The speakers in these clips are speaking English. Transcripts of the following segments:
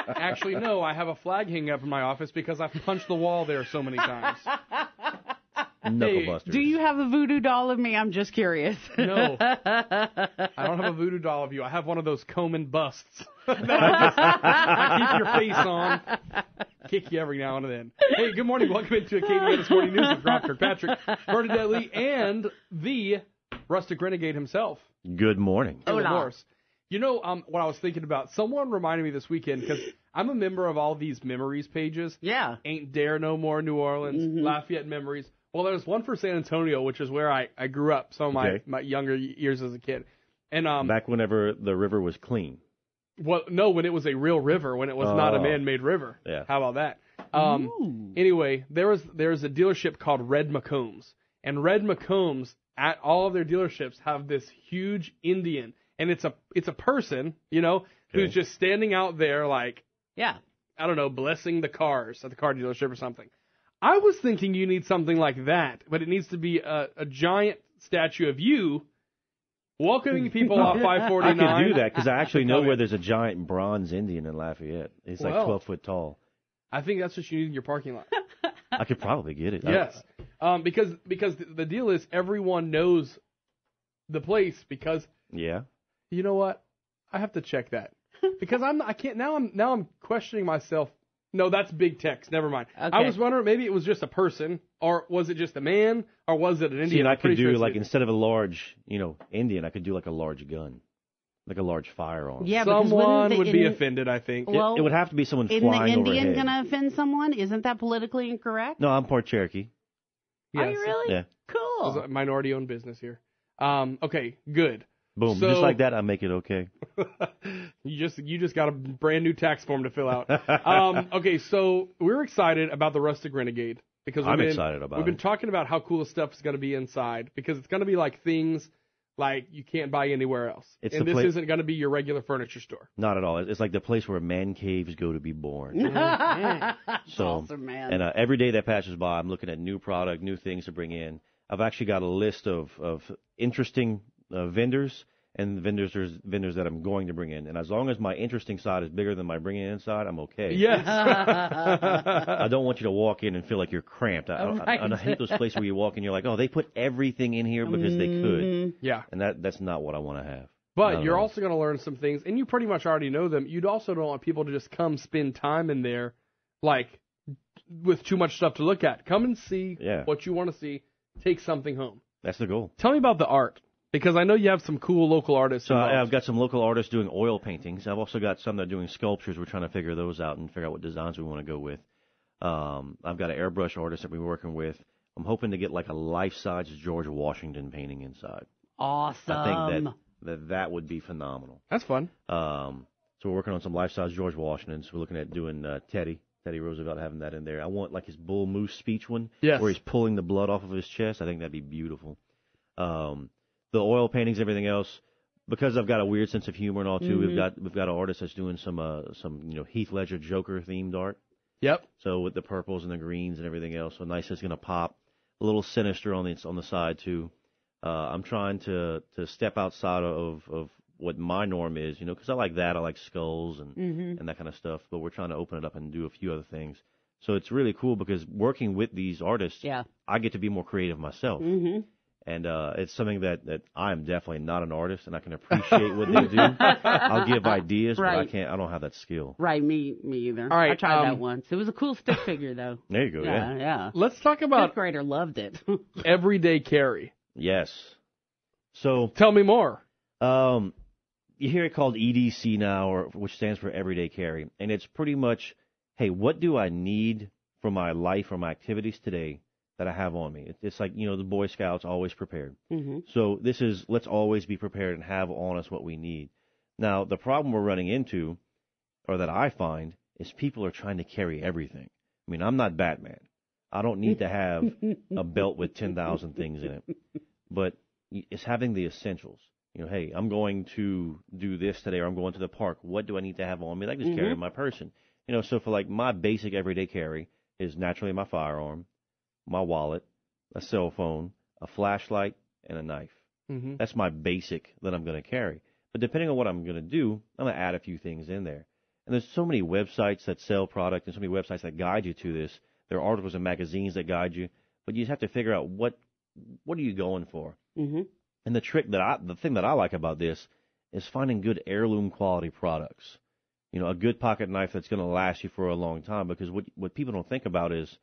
Actually, no, I have a flag hanging up in my office because I've punched the wall there so many times. Knuckle busters. Do you have a voodoo doll of me? I'm just curious. No. I don't have a voodoo doll of you. I have one of those Komen busts. I keep your face on. Kick you every now and then. Hey, good morning. Welcome into Acadiana's Morning News with Rob Kirkpatrick, Bernadette Lee, and the Rustic Renegade himself. Good morning. Morse. You know what I was thinking about? Someone reminded me this weekend, because I'm a member of all these memories pages. Yeah. Ain't Dare No More New Orleans, Lafayette Memories. Well, there's one for San Antonio, which is where I grew up, some of my younger years as a kid. And back whenever the river was clean. Well, no, when it was a real river, when it was not a man-made river. Yeah. How about that? Anyway, there's a dealership called Red McCombs. And Red McCombs, at all of their dealerships, have this huge Indian. And it's a person, who's just standing out there like, I don't know, blessing the cars at the car dealership or something. I was thinking you need something like that, but it needs to be a giant statue of you welcoming people off 549. I could do that because I actually know where there's a giant bronze Indian in Lafayette. He's like 12 foot tall. I think that's what you need in your parking lot. I could probably get it. Yes, because the deal is everyone knows the place because. Yeah. You know what? I have to check that because I'm questioning myself. No, that's big text. Never mind. Okay. I was wondering maybe it was just a person, or was it just a man, or was it an Indian? See, and I could do instead of a large, Indian, I could do like a large gun, like a large firearm. Yeah, someone would be offended. I think. Well, it would have to be someone flying overhead. Isn't the Indian going to offend someone? Isn't that politically incorrect? No, I'm part Cherokee. Yes. Are you really? Yeah. Cool. It's a minority-owned business here. Okay, good. Boom, just like that, I make it okay. You just got a brand new tax form to fill out. Okay, so we're excited about the Rustic Renegade because we've been talking about how cool the stuff is going to be inside because it's going to be like things like you can't buy anywhere else. This isn't going to be your regular furniture store. Not at all. It's like the place where man caves go to be born. So, awesome, man. And every day that passes by, I'm looking at new product, new things to bring in. I've actually got a list of interesting vendors and vendors that I'm going to bring in. And as long as my interesting side is bigger than my bringing in side, I'm okay. Yes. I don't want you to walk in and feel like you're cramped. I hate those places where you walk in and you're like, oh, they put everything in here because they could. Yeah. And that's not what I want to have. But you're also going to learn some things, and you pretty much already know them. You also don't want people to just come spend time in there like with too much stuff to look at. Come and see what you want to see. Take something home. That's the goal. Tell me about the art, because I know you have some cool local artists. So I've got some local artists doing oil paintings. I've also got some that are doing sculptures. We're trying to figure those out and figure out what designs we want to go with. I've got an airbrush artist that we're working with. I'm hoping to get like a life-size George Washington painting inside. Awesome. I think that would be phenomenal. That's fun. So we're working on some life-size George Washingtons. We're looking at doing Teddy Roosevelt, having that in there. I want like his bull moose speech one, where he's pulling the blood off of his chest. I think that'd be beautiful. The oil paintings, everything else, because I've got a weird sense of humor and all too. We've got an artist that's doing some Heath Ledger Joker themed art. Yep. So with the purples and the greens and everything else, so nice. It's gonna pop. A little sinister on the side too. I'm trying to step outside of what my norm is, because I like that. I like skulls and that kind of stuff. But we're trying to open it up and do a few other things. So it's really cool because working with these artists, I get to be more creative myself. And it's something that I am definitely not an artist, and I can appreciate what they do. I'll give ideas, but I don't have that skill. Right, me either. All right, I tried that once. It was a cool stick figure, though. There you go, yeah. Let's talk about... Fifth grader loved it. everyday carry. Yes. So... Tell me more. You hear it called EDC now, which stands for everyday carry, and it's pretty much, hey, what do I need for my life or my activities today that I have on me? It's like, the Boy Scouts, always prepared. So this is, let's always be prepared and have on us what we need. Now, the problem we're running into, or that I find, is people are trying to carry everything. I mean, I'm not Batman. I don't need to have a belt with 10,000 things in it. But it's having the essentials. Hey, I'm going to do this today, or I'm going to the park. What do I need to have on me? I can just carry in my person. So for like my basic everyday carry is naturally my firearm, my wallet, a cell phone, a flashlight, and a knife. That's my basic that I'm going to carry. But depending on what I'm going to do, I'm going to add a few things in there. And there's so many websites that sell product and so many websites that guide you to this. There are articles and magazines that guide you, but you just have to figure out what are you going for. Mm-hmm. And the thing that I like about this is finding good heirloom quality products. You know, a good pocket knife that's going to last you for a long time. Because what people don't think about is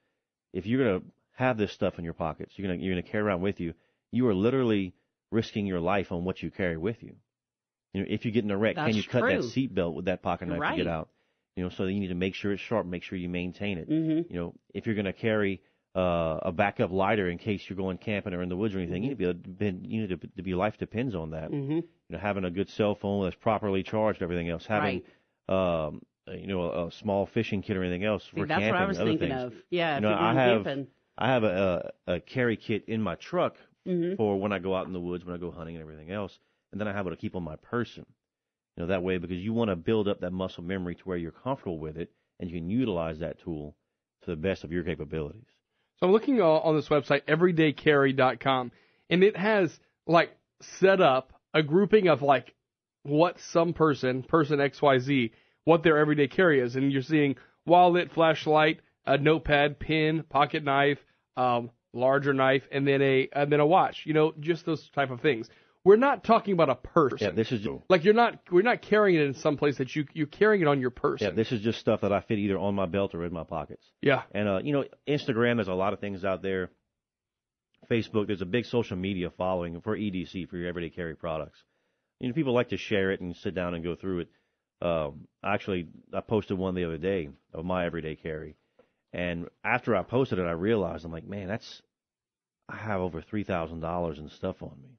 if you're going to have this stuff in your pockets, you're going to carry around with you, you are literally risking your life on what you carry with you. You know, if you get in a wreck, can you cut that seatbelt with that pocket knife to get out? You know, so you need to make sure it's sharp, make sure you maintain it. Mm-hmm. You know, if you're going to carry a backup lighter in case you're going camping or in the woods or anything, you need to be life depends on that. Mm-hmm. You know, having a good cell phone that's properly charged, everything else, having you know, a small fishing kit or anything else for that's camping. What I was other thinking things. of. Yeah, you know, I have a carry kit in my truck for when I go out in the woods, when I go hunting and everything else, and then I have it to keep on my person. You know, that way, because you want to build up that muscle memory to where you're comfortable with it and you can utilize that tool to the best of your capabilities. So I'm looking on this website, everydaycarry.com, and it has, like, set up a grouping of, like, what some person XYZ, what their everyday carry is. And you're seeing wallet, flashlight, a notepad, pin, pocket knife, larger knife, and then a watch. You know, just those type of things. We're not talking about a purse. Yeah, this is like we're not carrying it in some place that you're carrying it on your person. Yeah, this is just stuff that I fit either on my belt or in my pockets. Yeah. And you know, Instagram, there's a lot of things out there. Facebook, there's a big social media following for EDC, for your everyday carry products. You know, people like to share it and sit down and go through it. Actually, I posted one the other day of my everyday carry, and after I posted it, I realized I'm like, man, I have over $3,000 in stuff on me.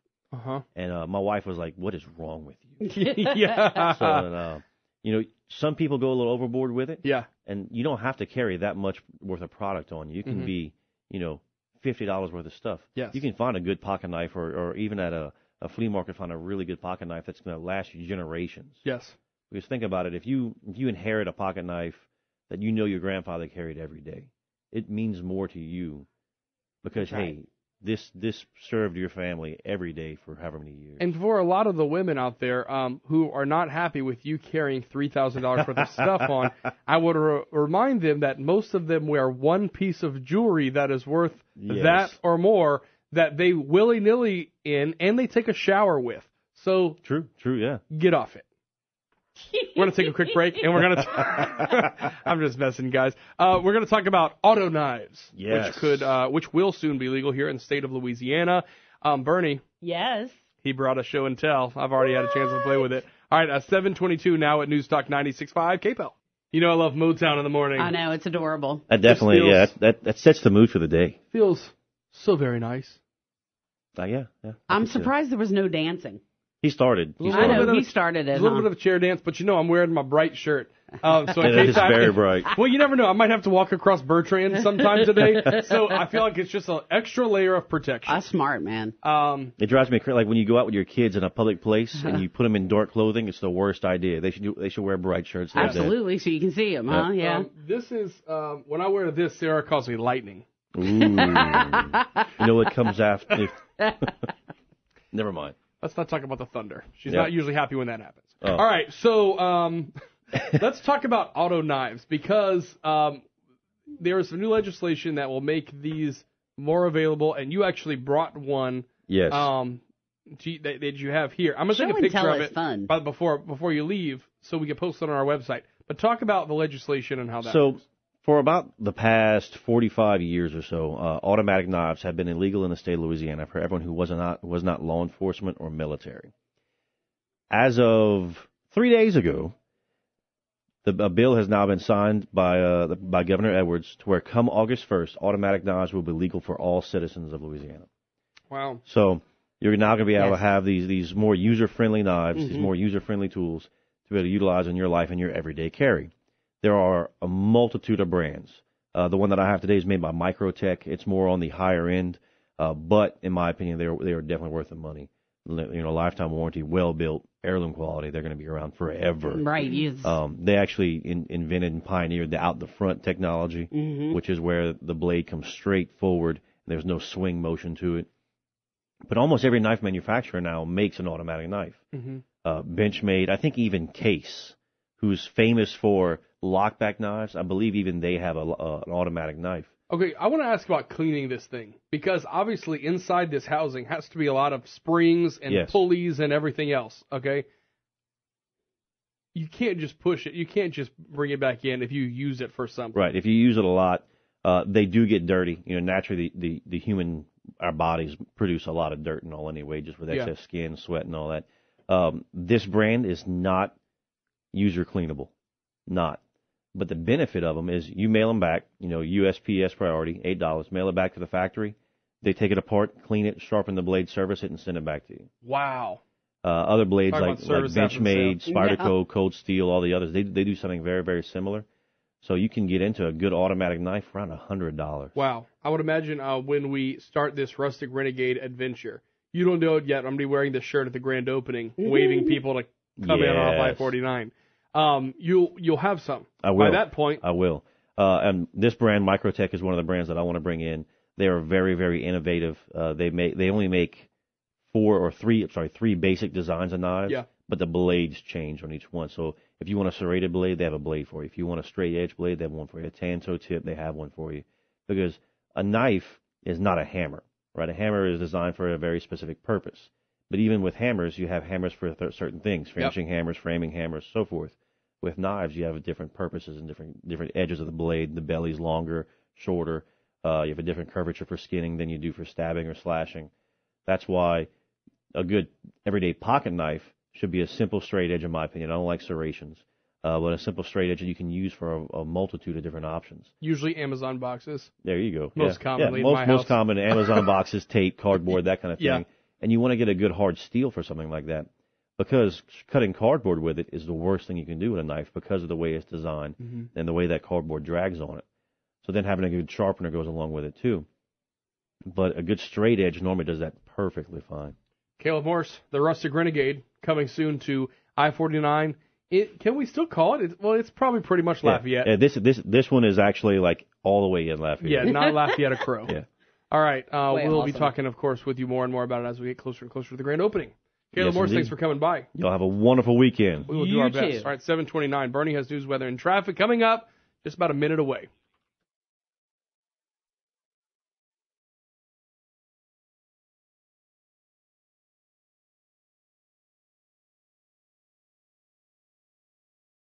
And my wife was like, "What is wrong with you?" Yeah. So, you know, some people go a little overboard with it. Yeah. And you don't have to carry that much worth of product on you. You can be, you know, $50 worth of stuff. Yes. You can find a good pocket knife, or even at a flea market, find a really good pocket knife that's going to last you generations. Yes. Because think about it, if you inherit a pocket knife that you know your grandfather carried every day, it means more to you because hey, this served your family every day for however many years. And for a lot of the women out there who are not happy with you carrying $3,000 worth of stuff on, I would remind them that most of them wear one piece of jewelry that is worth that or more that they willy-nilly in and they take a shower with. So True, yeah. Get off it. We're going to take a quick break, and we're going to I'm just messing, guys. We're going to talk about auto knives, which will soon be legal here in the state of Louisiana. Bernie. Yes. He brought a show and tell. I've already had a chance to play with it. All right, 7:22 now at News Talk 96.5 KPEL. You know I love Motown in the morning. I know, it's adorable. That definitely, that sets the mood for the day. Feels so very nice. Yeah. I'm surprised there was no dancing. He started. I know, he started it. A little bit of a chair dance, but you know I'm wearing my bright shirt. So it is very bright. Well, you never know. I might have to walk across Bertrand sometime today. So I feel like it's just an extra layer of protection. That's smart, man. It drives me crazy. Like when you go out with your kids in a public place and you put them in dark clothing, it's the worst idea. They should wear bright shirts. Absolutely, so you can see them, huh? Yeah. This is, when I wear this, Sarah calls me lightning. Ooh. You know what comes after? Never mind. Let's not talk about the thunder. She's not usually happy when that happens. Oh. All right, so let's talk about auto knives because there is some new legislation that will make these more available, and you actually brought one. Yes. That you have here. I'm going to take a picture of it before you leave so we can post it on our website. But talk about the legislation and how that works. For about the past 45 years or so, automatic knives have been illegal in the state of Louisiana for everyone who was not law enforcement or military. As of 3 days ago, a bill has now been signed by Governor Edwards to where come August 1st, automatic knives will be legal for all citizens of Louisiana. Wow. So you're now going to be able to have these more user-friendly knives, these more user-friendly tools to be able to utilize in your life and your everyday carry. There are a multitude of brands. The one that I have today is made by Microtech. It's more on the higher end, but in my opinion, they are definitely worth the money. You know, lifetime warranty, well built, heirloom quality. They're going to be around forever. Right. Yes. They actually invented and pioneered the out the front technology, which is where the blade comes straight forward. And there's no swing motion to it. But almost every knife manufacturer now makes an automatic knife. Benchmade. I think even Case, who's famous for lockback knives. I believe even they have an automatic knife. Okay, I want to ask about cleaning this thing, because obviously inside this housing has to be a lot of springs and pulleys and everything else, okay? You can't just push it. You can't just bring it back in if you use it for something. Right. If you use it a lot, they do get dirty. You know, naturally the human, our bodies produce a lot of dirt and all anyway, just with excess skin, sweat, and all that. This brand is not user cleanable. Not. But the benefit of them is you mail them back, you know, USPS priority, $8, mail it back to the factory. They take it apart, clean it, sharpen the blade, service it, and send it back to you. Wow. Other blades like Benchmade, Spyderco, Cold Steel, all the others, they do something very, very similar. So you can get into a good automatic knife for around $100. Wow. I would imagine when we start this Rustic Renegade adventure, you don't know it yet, I'm going to be wearing this shirt at the grand opening, waving people to come in off I-49. You'll have some. I will. By that point. I will. And this brand, Microtech, is one of the brands that I want to bring in. They are very, very innovative. They only make three basic designs of knives, but the blades change on each one. So if you want a serrated blade, they have a blade for you. If you want a straight edge blade, they have one for you. A tan toe tip, they have one for you. Because a knife is not a hammer, right? A hammer is designed for a very specific purpose. But even with hammers, you have hammers for certain things, finishing hammers, framing hammers, so forth. With knives, you have different purposes and different edges of the blade. The belly's longer, shorter. You have a different curvature for skinning than you do for stabbing or slashing. That's why a good everyday pocket knife should be a simple straight edge, in my opinion. I don't like serrations. But a simple straight edge that you can use for a multitude of different options. Usually Amazon boxes. There you go. Most commonly in my house. Most common, Amazon boxes, tape, cardboard, that kind of thing. Yeah. And you want to get a good hard steel for something like that. Because cutting cardboard with it is the worst thing you can do with a knife because of the way it's designed and the way that cardboard drags on it. So then having a good sharpener goes along with it too. But a good straight edge normally does that perfectly fine. Caleb Morse, the Rustic Renegade, coming soon to I-49. Can we still call it? It's probably pretty much Lafayette. Yeah, this one is actually like all the way in Lafayette. Yeah, not Lafayette Crow. Yeah. All right. We'll be talking, of course, with you more and more about it as we get closer and closer to the grand opening. Caleb Morse, thanks for coming by. Y'all have a wonderful weekend. We will do our best. All right, 7:29. Bernie has news, weather, and traffic coming up just about a minute away.